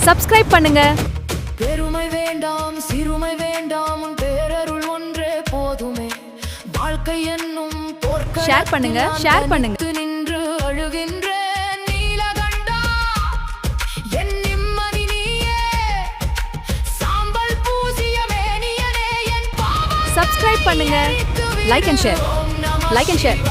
Subscribe பண்ணுங்க. பெருமை வேண்டாம் சிறுமை வேண்டாம் உன் பேரருள் ஒன்றே போதுமே. வாழ்க்கை என்னும் ஷேர் பண்ணுங்க, ஷேர் பண்ணுங்க. நின்று அழுகின்றேன் நீலகண்டா, என் நிம்மதி நீயே. சாம்பல் பூசிய மேனியனே என் பாவம். சப்ஸ்கிரைப் பண்ணுங்க. Like and share. Like and share.